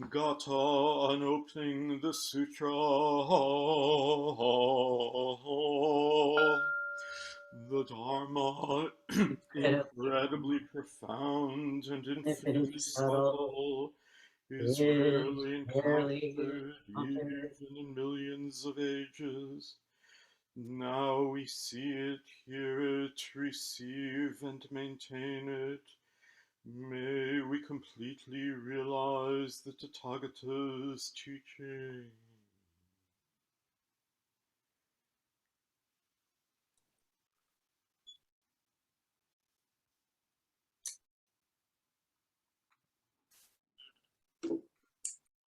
Gata on opening the sutra. The Dharma, incredibly profound and infinitely subtle, is rarely encountered even in millions of ages. Now we see it, hear it, receive and maintain it. May we completely realize the Tathagata's teaching.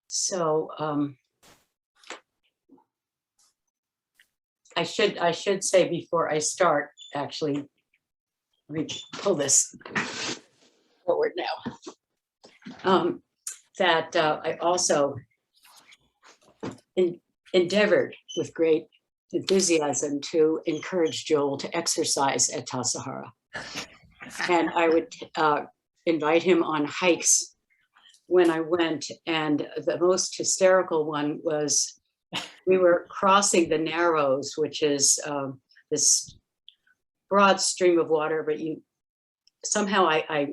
So I should say before I start, actually, let me pull this forward now, that I also endeavored with great enthusiasm to encourage Joel to exercise at Tassajara. And I would invite him on hikes when I went. And the most hysterical one was we were crossing the Narrows, which is this broad stream of water, but somehow I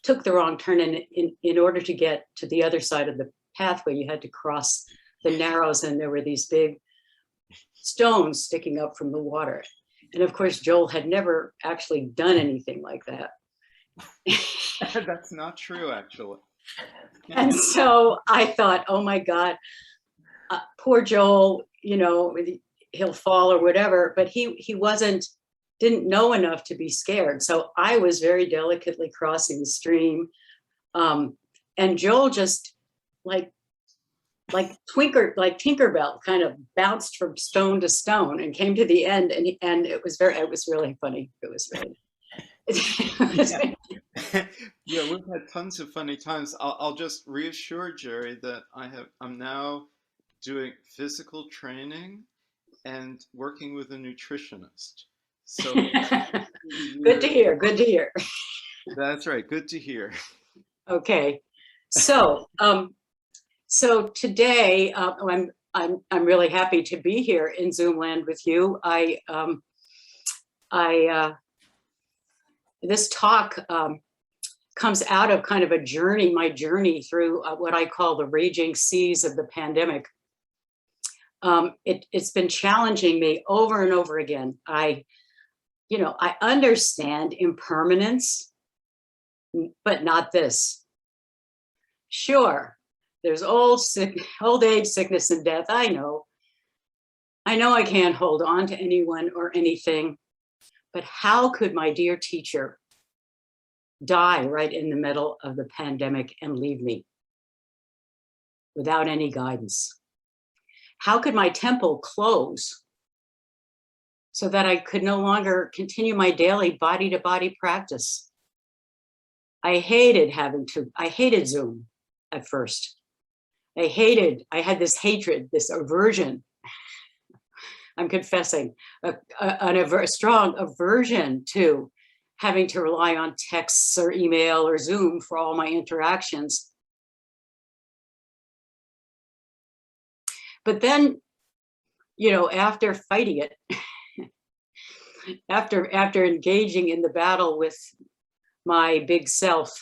took the wrong turn, and in order to get to the other side of the pathway, you had to cross the Narrows, and there were these big stones sticking up from the water. And of course, Joel had never actually done anything like that. That's not true, actually. And so I thought, oh my God, poor Joel, he'll fall or whatever, but he didn't know enough to be scared. So I was very delicately crossing the stream. And Joel just like Tinkerbell kind of bounced from stone to stone and came to the end. And it was really funny. It was really, Yeah, we've had tons of funny times. I'll just reassure Gerry that I'm now doing physical training and working with a nutritionist. So good to hear. That's right. Good to hear. Okay. So today I'm really happy to be here in Zoom land with you. This talk comes out of kind of my journey through what I call the raging seas of the pandemic. It's been challenging me over and over again. I understand impermanence, but not this. Sure, there's old age, sickness, and death. I know I can't hold on to anyone or anything, but how could my dear teacher die right in the middle of the pandemic and leave me without any guidance? How could my temple close so that I could no longer continue my daily body-to-body practice? I hated Zoom at first. I had this hatred, this aversion. I'm confessing, a strong aversion to having to rely on texts or email or Zoom for all my interactions. But then, after fighting it, after engaging in the battle with my big self,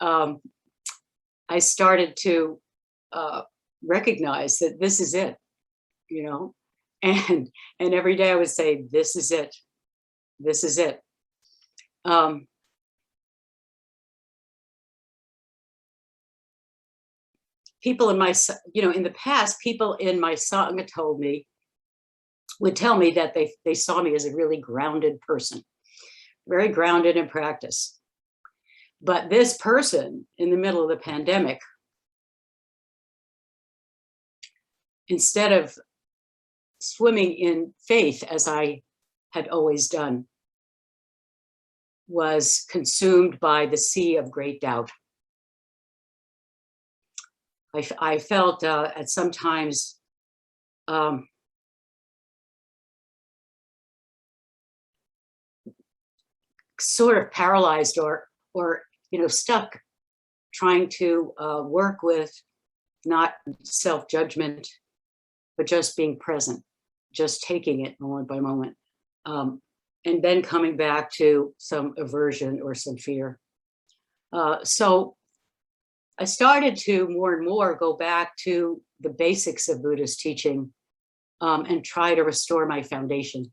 I started to recognize that this is it, and every day I would say, this is it. This is it. People in in the past, people in my Sangha would tell me that they saw me as a really grounded person, very grounded in practice. But this person in the middle of the pandemic, instead of swimming in faith as I had always done, was consumed by the sea of great doubt. I felt at some times sort of paralyzed or stuck trying to work with not self-judgment, but just being present, just taking it moment by moment, and then coming back to some aversion or some fear. So I started to more and more go back to the basics of Buddhist teaching and try to restore my foundation.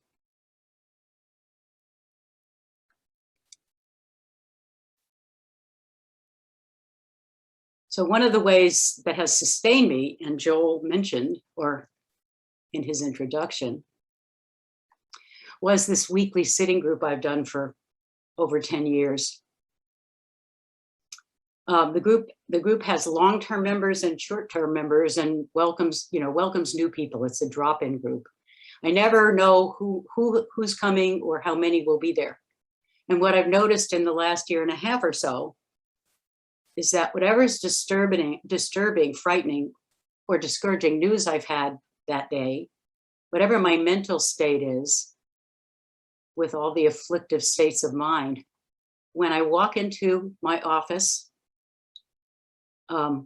So one of the ways that has sustained me, and Joel mentioned, or in his introduction, was this weekly sitting group I've done for over 10 years. The group has long-term members and short-term members, and welcomes new people. It's a drop-in group. I never know who's coming or how many will be there. And what I've noticed in the last year and a half or so is that whatever is disturbing, frightening, or discouraging news I've had that day, whatever my mental state is, with all the afflictive states of mind, when I walk into my office, I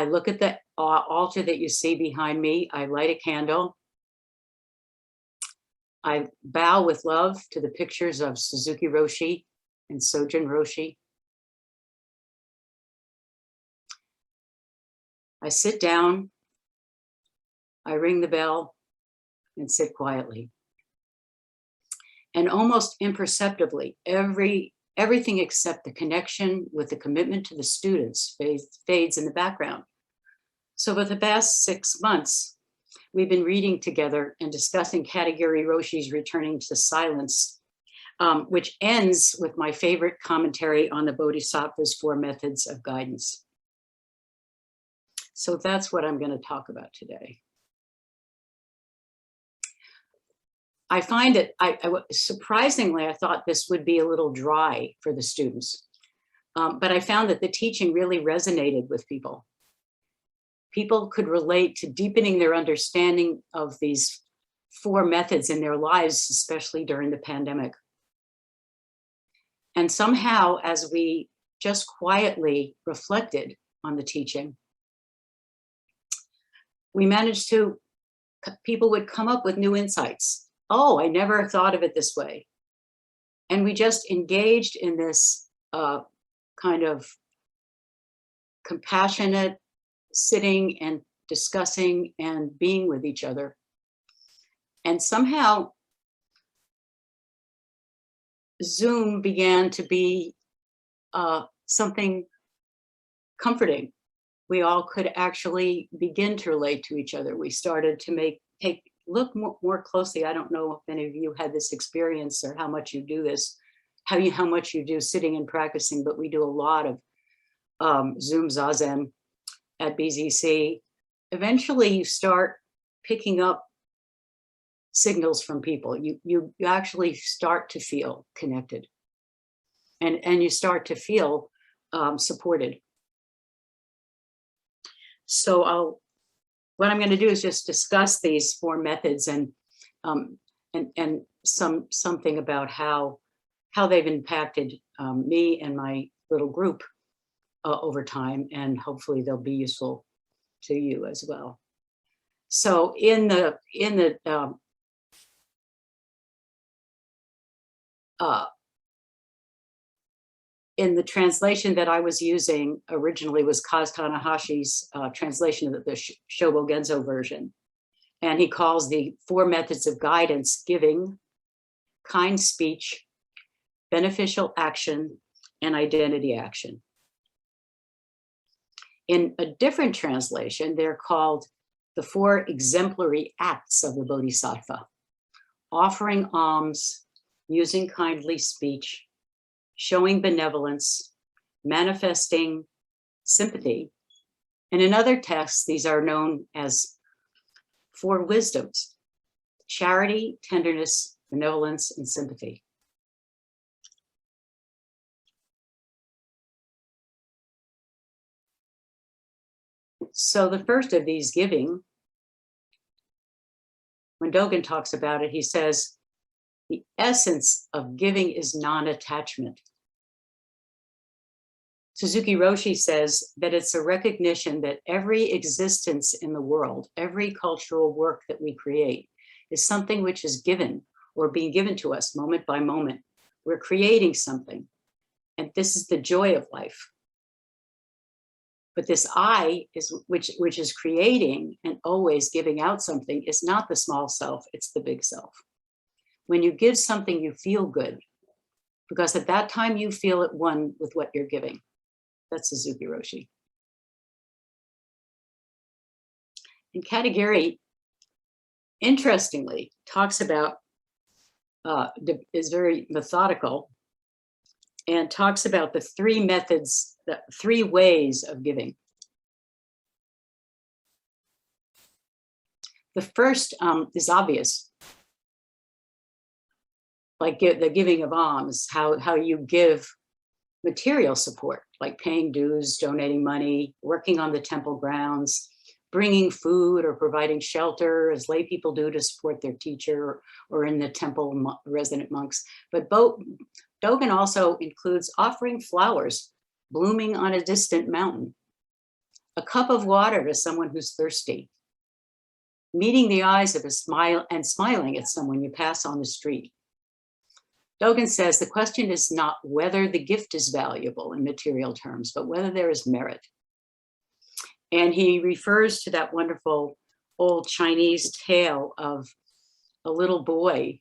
look at the altar that you see behind me, I light a candle, I bow with love to the pictures of Suzuki Roshi and Sojun Roshi. I sit down, I ring the bell, and sit quietly. And almost imperceptibly, everything except the connection with the commitment to the students fades in the background. So for the past 6 months, we've been reading together and discussing Gerry Roshi's Returning to Silence, which ends with my favorite commentary on the Bodhisattva's 4 methods of guidance. So that's what I'm going to talk about today. I find that surprisingly, I thought this would be a little dry for the students, but I found that the teaching really resonated with people. People could relate to deepening their understanding of these 4 methods in their lives, especially during the pandemic. And somehow, as we just quietly reflected on the teaching, we managed to, people would come up with new insights. Oh, I never thought of it this way. And we just engaged in this kind of compassionate sitting and discussing and being with each other. And somehow Zoom began to be something comforting. We all could actually begin to relate to each other. We started to look more closely. I don't know if any of you had this experience or how much you do this, how much you do sitting and practicing, but we do a lot of Zoom Zazen at BZC. Eventually you start picking up signals from people. You actually start to feel connected and you start to feel supported. So what I'm going to do is just discuss these 4 methods and something about how they've impacted me and my little group over time, and hopefully they'll be useful to you as well. So in the translation that I was using originally was Kaz Tanahashi's translation of the Shobo Genzo version. And he calls the 4 methods of guidance: giving, kind speech, beneficial action, and identity action. In a different translation, they're called the 4 exemplary acts of the Bodhisattva: offering alms, using kindly speech, showing benevolence, manifesting sympathy. And in other texts, these are known as 4 wisdoms: charity, tenderness, benevolence, and sympathy. So the first of these, giving, when Dogen talks about it, he says, The essence of giving is non-attachment. Suzuki Roshi says that it's a recognition that every existence in the world, every cultural work that we create is something which is given or being given to us moment by moment. We're creating something, and this is the joy of life. But this I is which is creating and always giving out something is not the small self, it's the big self. When you give something, you feel good, because at that time you feel at one with what you're giving. That's Suzuki Roshi. And Katagiri, interestingly, talks about, is very methodical and talks about the three methods, the three ways of giving. The first is obvious, like the giving of alms, how you give material support, like paying dues, donating money, working on the temple grounds, bringing food or providing shelter, as lay people do to support their teacher, or in the temple resident monks. But Dogen also includes offering flowers blooming on a distant mountain, a cup of water to someone who's thirsty, meeting the eyes of a smile and smiling at someone you pass on the street. Dogen says the question is not whether the gift is valuable in material terms, but whether there is merit. And he refers to that wonderful old Chinese tale of a little boy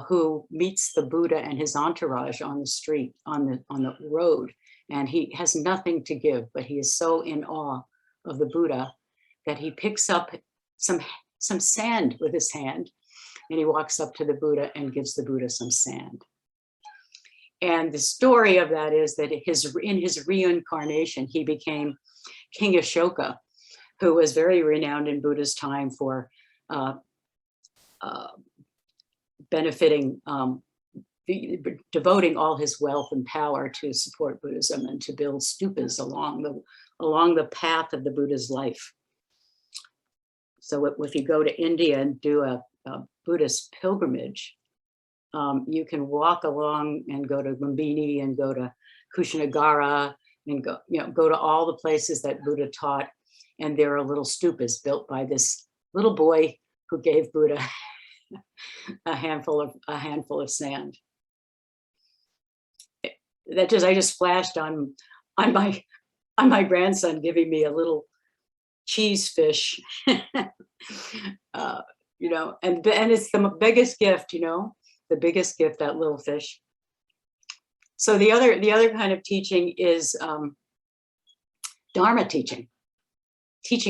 who meets the Buddha and his entourage on the street, on the road, and he has nothing to give, but he is so in awe of the Buddha that he picks up some sand with his hand, and he walks up to the Buddha and gives the Buddha some sand. And the story of that is that in his reincarnation, he became King Ashoka, who was very renowned in Buddha's time for benefiting, devoting all his wealth and power to support Buddhism and to build stupas along the path of the Buddha's life. So if you go to India and do a Buddhist pilgrimage, you can walk along and go to Lumbini and go to Kushinagara and go to all the places that Buddha taught, and there are little stupas built by this little boy who gave Buddha a handful of sand. I just flashed on my grandson giving me a little cheese fish. And it's the biggest gift, the biggest gift, that little fish. So the other kind of teaching is Dharma teaching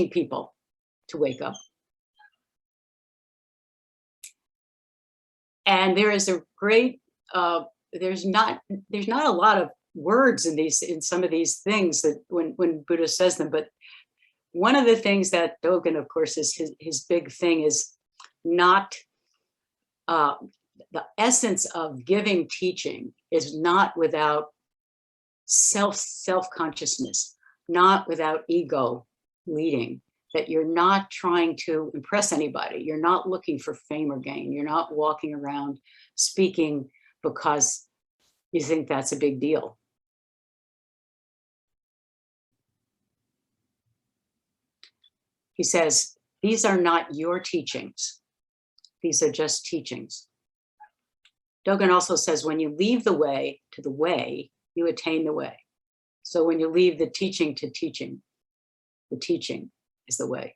people to wake up. And there is a great, there's not a lot of words in some of these things that when Buddha says them, but one of the things that Dogen, of course, is his big thing is not, the essence of giving teaching is not without self-consciousness, not without ego leading, that you're not trying to impress anybody. You're not looking for fame or gain. You're not walking around speaking because you think that's a big deal. He says, these are not your teachings. These are just teachings. Dogen also says, when you leave the way to the way, you attain the way. So when you leave the teaching to teaching, the teaching is the way.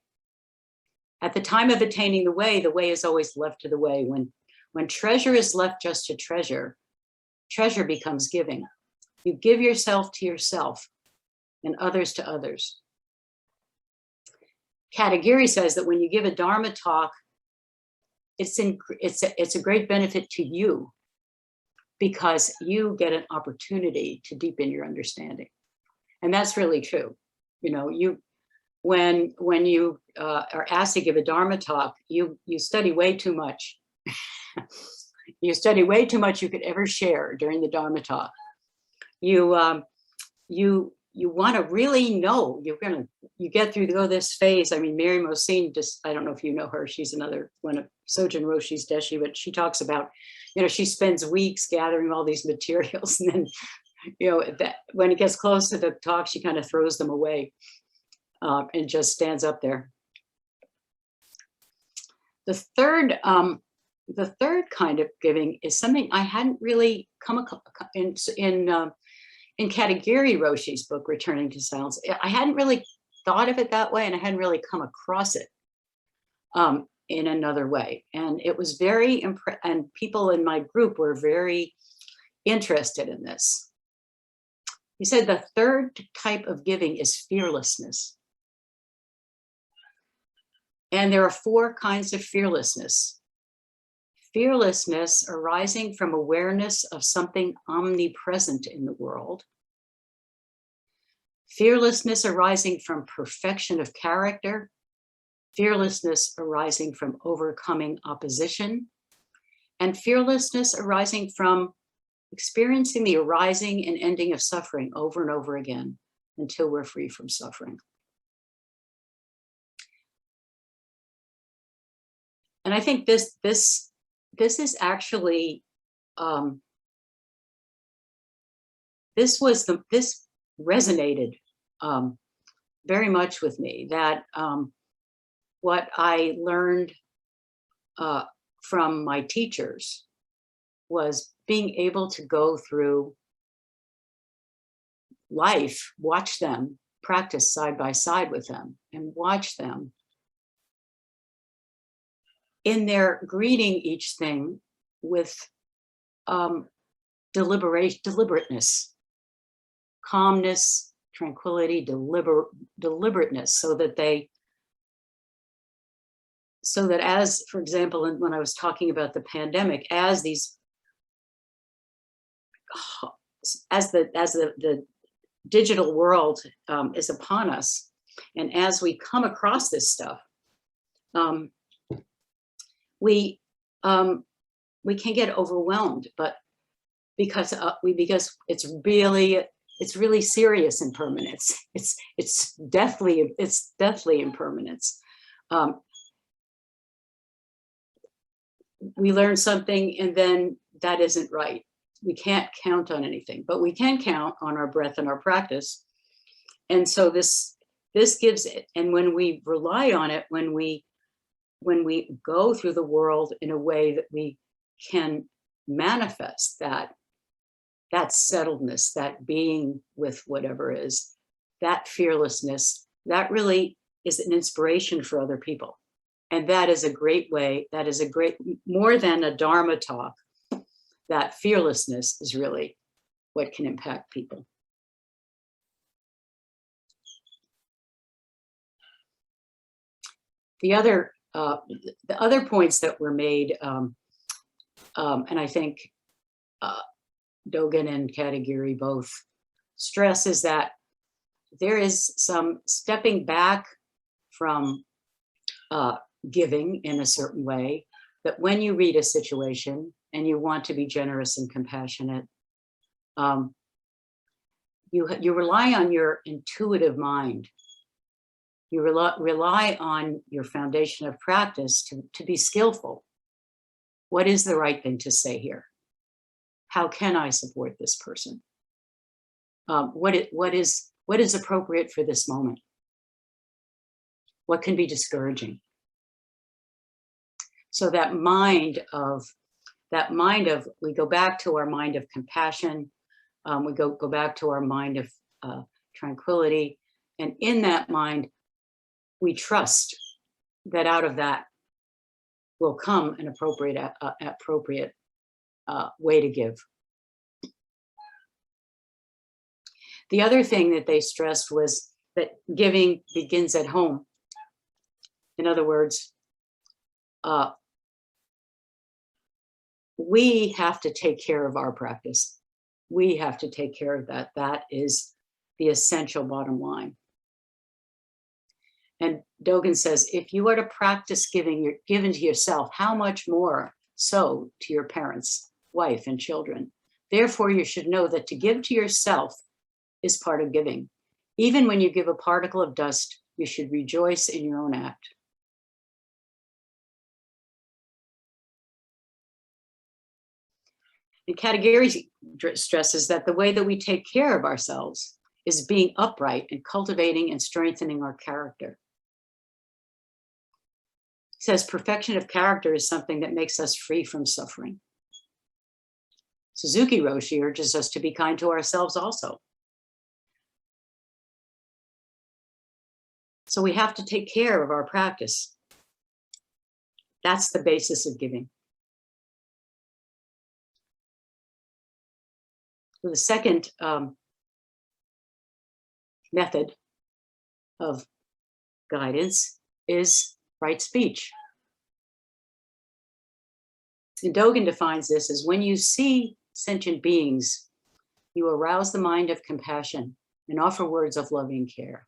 At the time of attaining the way is always left to the way. When treasure is left just to treasure, treasure becomes giving. You give yourself to yourself and others to others. Katagiri says that when you give a Dharma talk, it's a great benefit to you because you get an opportunity to deepen your understanding. And that's really true. When you are asked to give a Dharma talk, you study way too much. You study way too much you could ever share during the Dharma talk. You you want to really know, you get through go this phase. I mean, Mary Mosine, just, I don't know if you know her, she's another one of Sojun Roshi's Deshi, but she talks about, she spends weeks gathering all these materials, and then, that when it gets close to the talk, she kind of throws them away and just stands up there. The third kind of giving is something I hadn't really come in Katagiri Roshi's book, Returning to Silence. I hadn't really thought of it that way, and I hadn't really come across it in another way. And it was very and people in my group were very interested in this. He said the third type of giving is fearlessness. And there are 4 kinds of fearlessness. Fearlessness arising from awareness of something omnipresent in the world. Fearlessness arising from perfection of character. Fearlessness arising from overcoming opposition. And fearlessness arising from experiencing the arising and ending of suffering over and over again until we're free from suffering. And I think this is actually, this resonated very much with me, that what I learned from my teachers was being able to go through life, watch them practice side by side with them, and watch them in their greeting each thing with deliberateness, calmness, tranquility, deliberateness, so that as, for example, when I was talking about the pandemic, as the digital world is upon us, and as we come across this stuff, we can get overwhelmed, but because it's really serious impermanence. It's deathly impermanence. We learn something, and then that isn't right. We can't count on anything, but we can count on our breath and our practice. And so this gives it. And when we rely on it, when we go through the world in a way that we can manifest that settledness, that being with whatever is, that fearlessness, that really is an inspiration for other people. And that is a great way, more than a Dharma talk, that fearlessness is really what can impact people. The other points that were made, and I think Dogen and Katagiri both stress, is that there is some stepping back from giving in a certain way, that when you read a situation and you want to be generous and compassionate, you rely on your intuitive mind. You rely on your foundation of practice to be skillful. What is the right thing to say here? How can I support this person? What is appropriate for this moment? What can be discouraging? So that mind of, we go back to our mind of compassion, we go back to our mind of tranquility, and in that mind, we trust that out of that will come an appropriate way to give. The other thing that they stressed was that giving begins at home. In other words, we have to take care of our practice. We have to take care of that. That is the essential bottom line. And Dogen says, if you are to practice giving, you're given to yourself, how much more so to your parents, wife, and children? Therefore, you should know that to give to yourself is part of giving. Even when you give a particle of dust, you should rejoice in your own act. And Katagiri stresses that the way that we take care of ourselves is being upright and cultivating and strengthening our character. He says perfection of character is something that makes us free from suffering. Suzuki Roshi urges us to be kind to ourselves also. So we have to take care of our practice. That's the basis of giving. So the second method of guidance is right speech. And Dogen defines this as when you see sentient beings, you arouse the mind of compassion and offer words of loving care.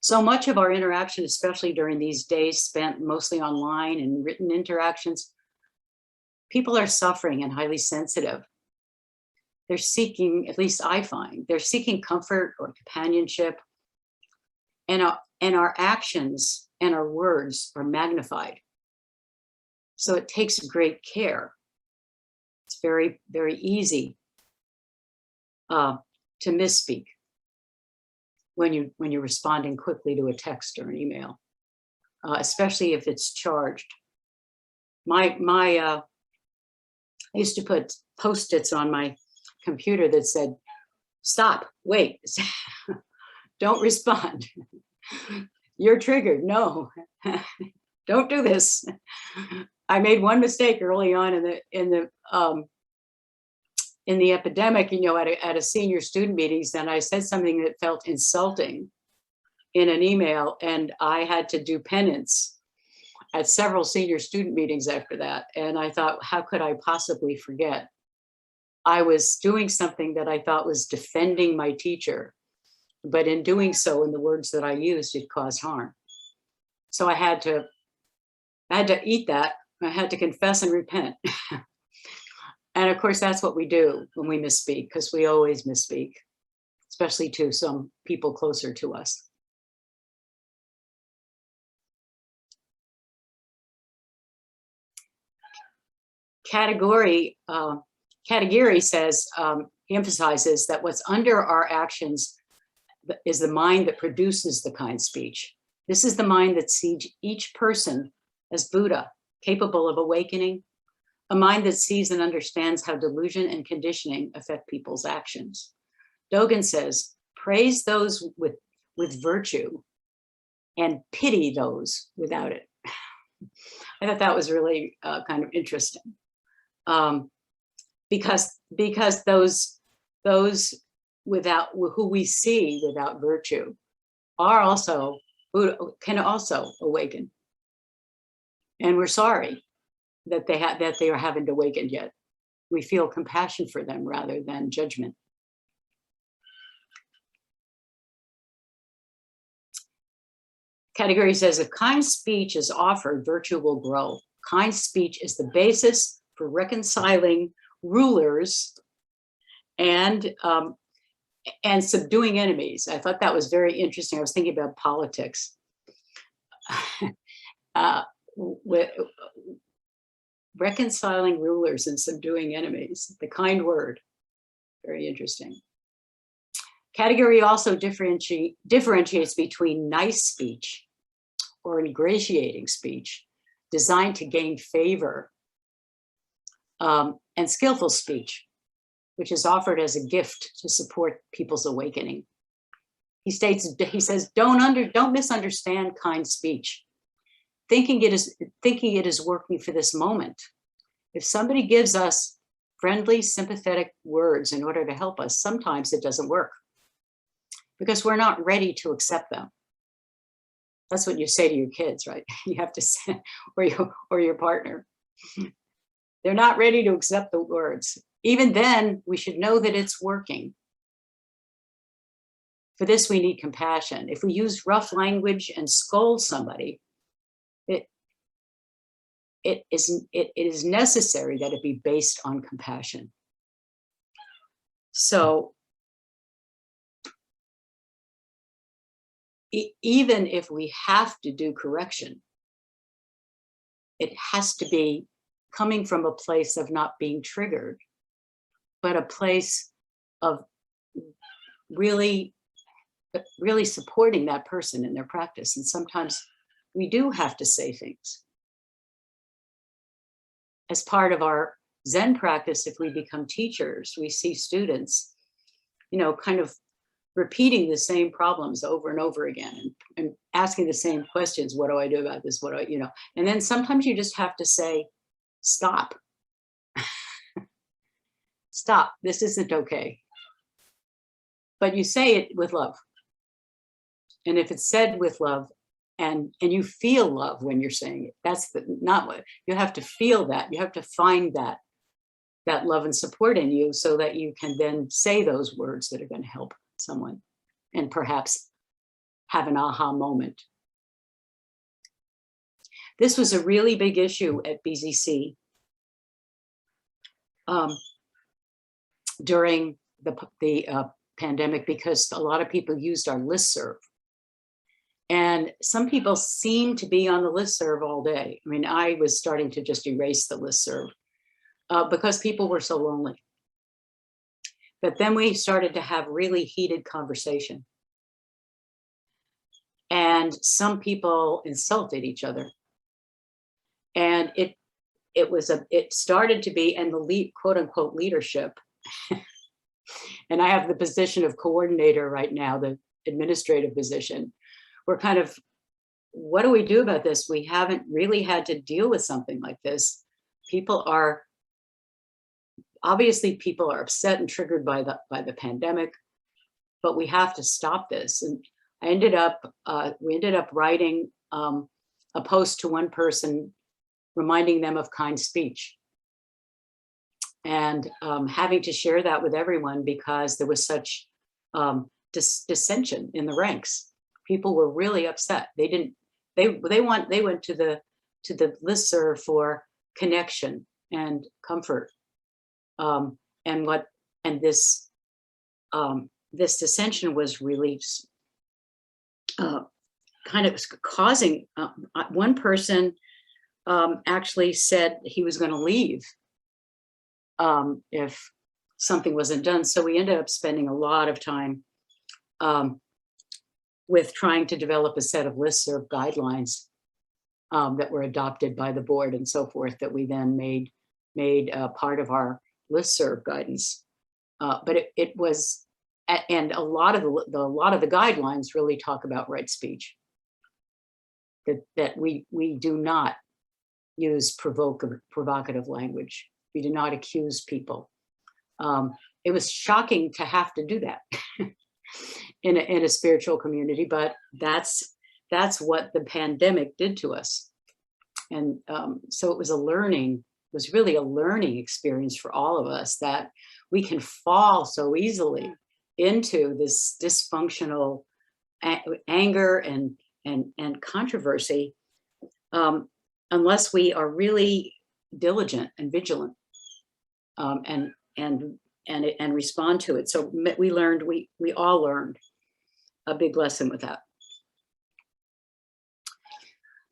So much of our interaction, especially during these days spent mostly online and written interactions, people are suffering and highly sensitive. They're seeking, at least I find, they're seeking comfort or companionship. And our actions and our words are magnified. So it takes great care. It's very, very easy to misspeak when you're responding quickly to a text or an email, especially if it's charged. I used to put Post-its on my computer that said, "Stop, wait, don't respond. You're triggered, no, don't do this." I made one mistake early on in the epidemic, at a senior student meetings, and I said something that felt insulting in an email, and I had to do penance at several senior student meetings after that. And I thought, how could I possibly forget? I was doing something that I thought was defending my teacher, but in doing so, in the words that I used, it caused harm. So I had to eat that. I had to confess and repent. And of course, that's what we do when we misspeak, because we always misspeak, especially to some people closer to us. Katagiri says, he emphasizes that what's under our actions is the mind that produces the kind speech. This is the mind that sees each person as Buddha, capable of awakening, a mind that sees and understands how delusion and conditioning affect people's actions. Dogen says, praise those with virtue and pity those without it. I thought that was really kind of interesting. Because those without who we see without virtue are also can also awaken, and we're sorry that they are haven't awakened yet. We feel compassion for them rather than judgment. Katagiri says, if kind speech is offered, virtue will grow. Kind speech is the basis for reconciling rulers and subduing enemies. I thought that was very interesting. I was thinking about politics. Reconciling rulers and subduing enemies, the kind word, very interesting. Katagiri also differentiates between nice speech or ingratiating speech designed to gain favor, and skillful speech, which is offered as a gift to support people's awakening. He says, don't misunderstand kind speech, thinking it is working for this moment. If somebody gives us friendly, sympathetic words in order to help us, sometimes it doesn't work because we're not ready to accept them. That's what you say to your kids, right? You have to say, or your partner. They're not ready to accept the words. Even then, we should know that it's working. For this, we need compassion. If we use rough language and scold somebody, it is necessary that it be based on compassion. So even if we have to do correction, it has to be coming from a place of not being triggered, but a place of really supporting that person in their practice. And sometimes we do have to say things. As part of our Zen practice, if we become teachers, we see students, kind of repeating the same problems over and over again and asking the same questions. What do I do about this? What do I, and then sometimes you just have to say, stop. Stop. This isn't okay. But you say it with love. And if it's said with love and you feel love when you're saying it, that's not what you have to feel. That you have to find that love and support in you so that you can then say those words that are going to help someone and perhaps have an aha moment. This was a really big issue at BZC during the pandemic, because a lot of people used our listserv. And some people seemed to be on the listserv all day. I mean, I was starting to just erase the listserv because people were so lonely. But then we started to have really heated conversation. And some people insulted each other. And it started to be, and the quote unquote leadership, and I have the position of coordinator right now, the administrative position. We're kind of, what do we do about this? We haven't really had to deal with something like this. Obviously people are upset and triggered by the pandemic, but we have to stop this. And we ended up writing a post to one person reminding them of kind speech. And having to share that with everyone because there was such dissension in the ranks. People were really upset. They went to the listserv for connection and comfort. This dissension was really kind of causing, one person actually said he was going to leave if something wasn't done. So we ended up spending a lot of time with trying to develop a set of listserv guidelines that were adopted by the board and so forth, that we then made part of our listserv guidance. But it was, and a lot of the guidelines really talk about right speech. That we do not use provocative language. We do not accuse people. It was shocking to have to do that in a spiritual community, but that's what the pandemic did to us. And so it was really a learning experience for all of us, that we can fall so easily into this dysfunctional anger and controversy unless we are really diligent and vigilant and respond to it. So we all learned a big lesson with that.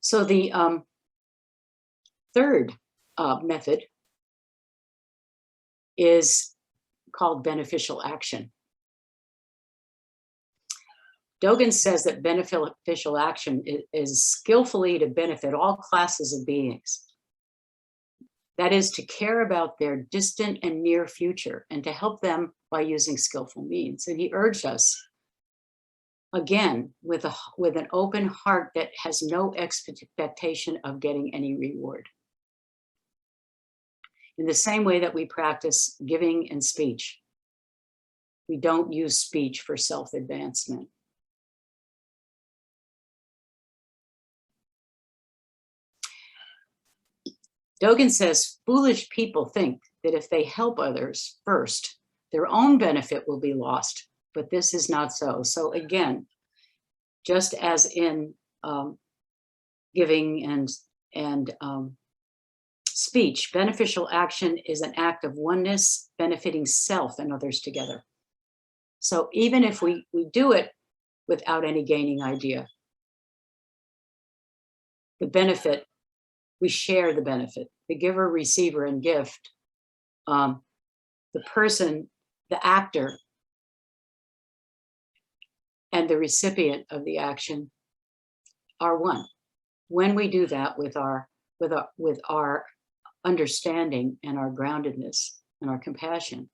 So the third method is called beneficial action. Dogen says that beneficial action is skillfully to benefit all classes of beings. That is, to care about their distant and near future and to help them by using skillful means. And he urged us, again, with an open heart that has no expectation of getting any reward. In the same way that we practice giving and speech, we don't use speech for self-advancement. Dogen says, foolish people think that if they help others first, their own benefit will be lost, but this is not so. So again, just as in giving and Speech, beneficial action is an act of oneness, benefiting self and others together. So even if we do it without any gaining idea, the benefit, we share the benefit, the giver, receiver, and gift, the person, the actor, and the recipient of the action are one. When we do that with our understanding and our groundedness and our compassion,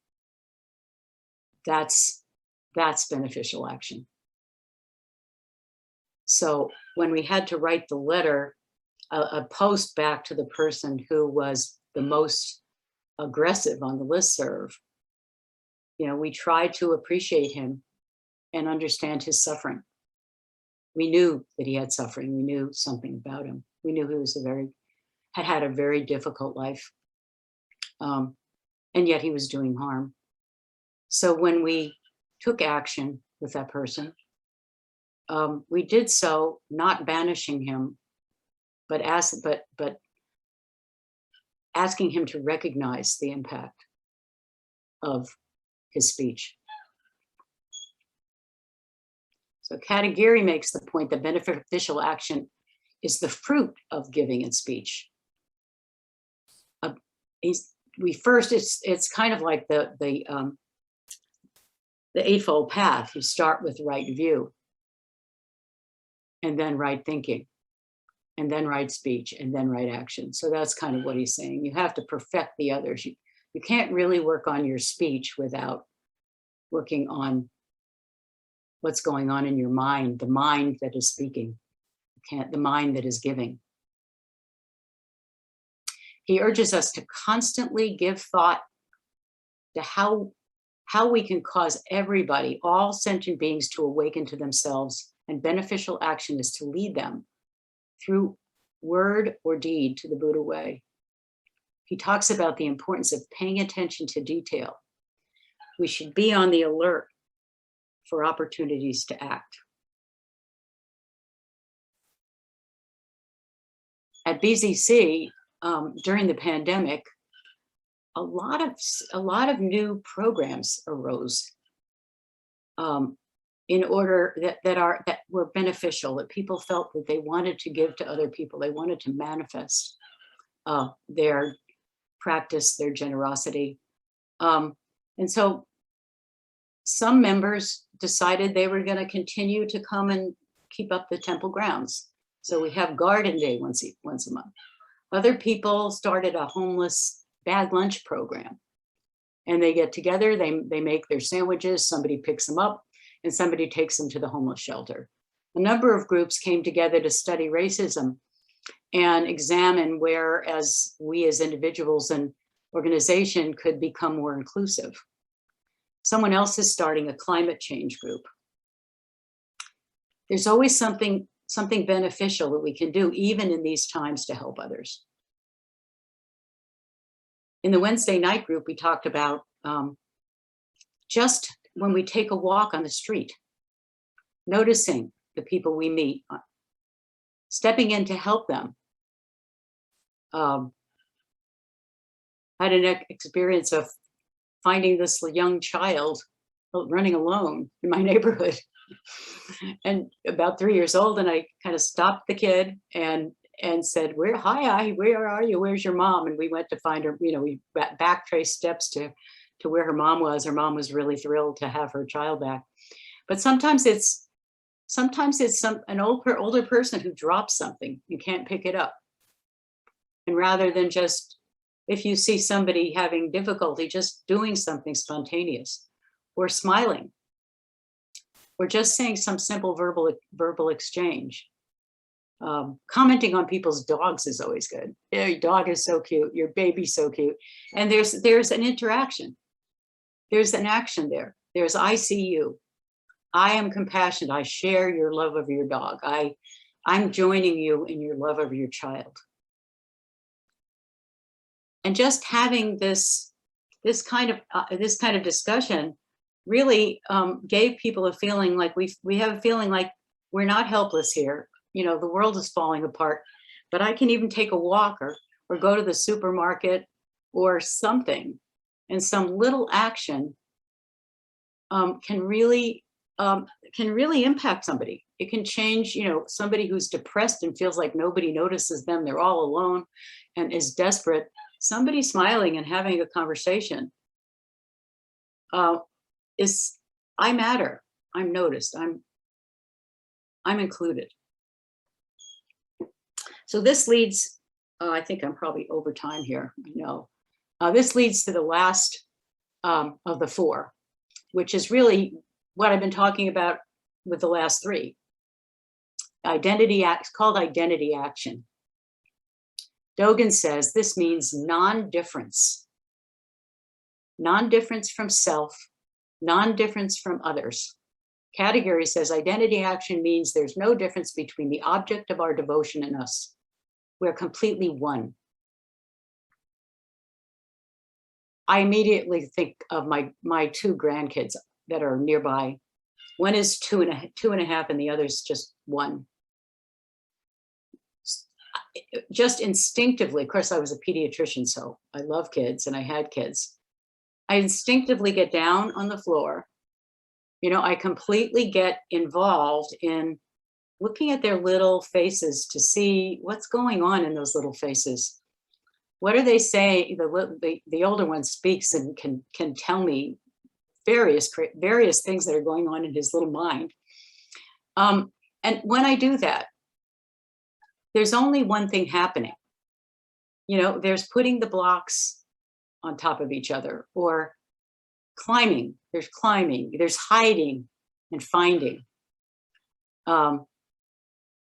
that's beneficial action. So when we had to write the letter, a post back to the person who was the most aggressive on the listserv, we tried to appreciate him and understand his suffering. We knew that he had suffering. We knew something about him. We knew he was had a very difficult life. And yet he was doing harm. So when we took action with that person, we did so not banishing him, but asking him to recognize the impact of his speech. So Katagiri makes the point that beneficial action is the fruit of giving and speech. It's kind of like the Eightfold Path. You start with right view, and then right thinking, and then right speech, and then right action. So that's kind of what he's saying. You have to perfect the others. You can't really work on your speech without working on what's going on in your mind, the mind that is speaking, the mind that is giving. He urges us to constantly give thought to how we can cause everybody, all sentient beings, to awaken to themselves, and beneficial action is to lead them through word or deed to the Buddha way. He talks about the importance of paying attention to detail. We should be on the alert for opportunities to act. At BZC, during the pandemic, a lot of new programs arose in order that were beneficial, that people felt that they wanted to give to other people. They wanted to manifest their practice, their generosity. And so some members decided they were going to continue to come and keep up the temple grounds. So we have garden day once a month. Other people started a homeless bag lunch program, and they get together, they make their sandwiches, somebody picks them up, and somebody takes them to the homeless shelter. A number of groups came together to study racism and examine where, as we as individuals and organization, could become more inclusive. Someone else is starting a climate change group. There's always something beneficial that we can do, even in these times, to help others. In the Wednesday night group, we talked about just when we take a walk on the street, noticing the people we meet, stepping in to help them. Had an experience of finding this young child running alone in my neighborhood, and about 3 years old, and I kind of stopped the kid and said, hi, where are you? Where's your mom? And we went to find her. We backtraced steps to where her mom was. Her mom was really thrilled to have her child back. But sometimes it's an older person who drops something. You can't pick it up. And rather than just, if you see somebody having difficulty, just doing something spontaneous, or smiling, or just saying some simple verbal exchange. Commenting on people's dogs is always good. Yeah, your dog is so cute, your baby's so cute. And there's an interaction. There's an action there. There's I see you. I am compassionate. I share your love of your dog. I'm joining you in your love of your child. And just having this kind of discussion really gave people a feeling like we have a feeling like we're not helpless here. The world is falling apart, but I can even take a walk, or go to the supermarket or something. And some little action can really impact somebody. It can change, somebody who's depressed and feels like nobody notices them, they're all alone and is desperate. Somebody smiling and having a conversation is, I matter, I'm noticed, I'm included. So this leads, I think I'm probably over time here, I know. This leads to the last of the four, which is really what I've been talking about with the last three. Called identity action. Dogen says this means non-difference. Non-difference from self, non-difference from others. Category says identity action means there's no difference between the object of our devotion and us. We're completely one. I immediately think of my two grandkids that are nearby. One is two and a half, and the other's just one. Just instinctively, of course, I was a pediatrician, so I love kids and I had kids. I instinctively get down on the floor. I completely get involved in looking at their little faces to see what's going on in those little faces. What are they saying? The older one speaks and can tell me various things that are going on in his little mind. And when I do that, there's only one thing happening. There's putting the blocks on top of each other, or climbing, there's hiding and finding.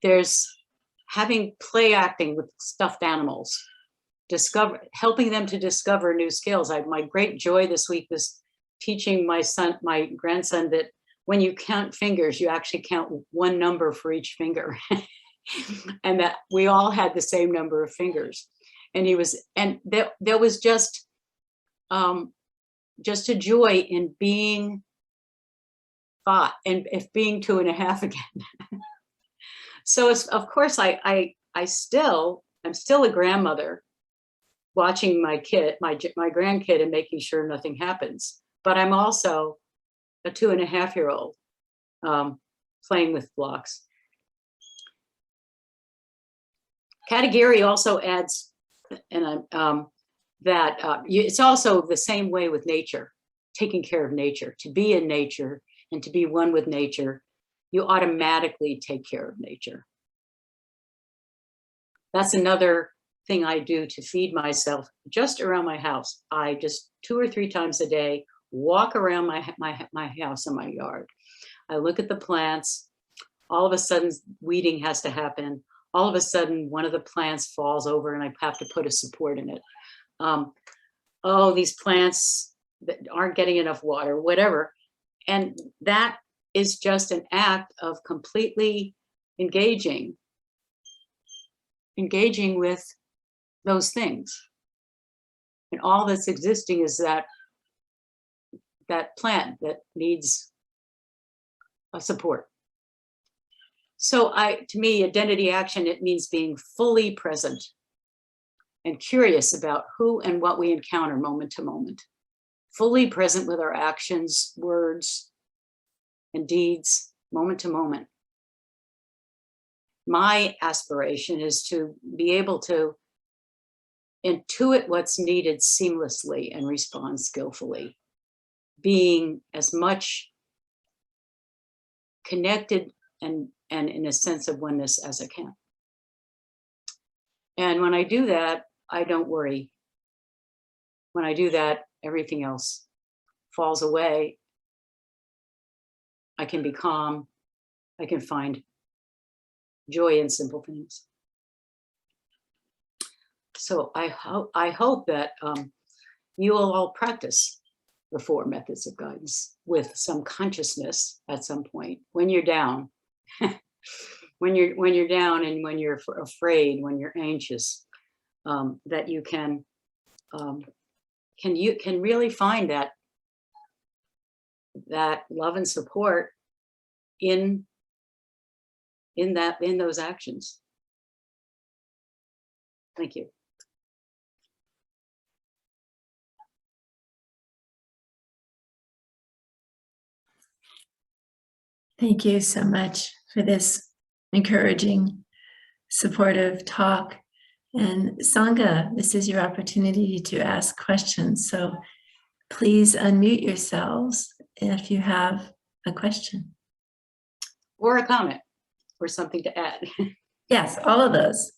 There's having play acting with stuffed animals, helping them to discover new skills. My great joy this week was teaching my grandson that when you count fingers, you actually count one number for each finger. And that we all had the same number of fingers. And there was just a joy in being 5 and if being 2.5 again. So of course I'm still a grandmother watching my grandkid and making sure nothing happens. But I'm also a 2.5-year-old playing with blocks. Category also adds, that it's also the same way with nature, taking care of nature. To be in nature and to be one with nature, you automatically take care of nature. That's another thing I do to feed myself just around my house. I just 2 or 3 times a day walk around my house and my yard. I look at the plants. All of a sudden, weeding has to happen. All of a sudden, one of the plants falls over and I have to put a support in it. These plants that aren't getting enough water, whatever. And that is just an act of completely engaging with those things. And all that's existing is that plant that needs a support. So to me, identity action, it means being fully present and curious about who and what we encounter moment to moment. Fully present with our actions, words, and deeds, moment to moment. My aspiration is to be able to intuit what's needed seamlessly and respond skillfully, being as much connected and in a sense of oneness as I can. And when I do that, I don't worry. When I do that, everything else falls away. I can be calm. I can find joy in simple things. So I hope that you will all practice the 4 methods of guidance with some consciousness at some point when you're down. when you're down and when you're afraid, when you're anxious, that you can really find that love and support in those actions. Thank you. Thank you so much for this encouraging, supportive talk. And Sangha, this is your opportunity to ask questions. So please unmute yourselves if you have a question. Or a comment or something to add. Yes, all of those.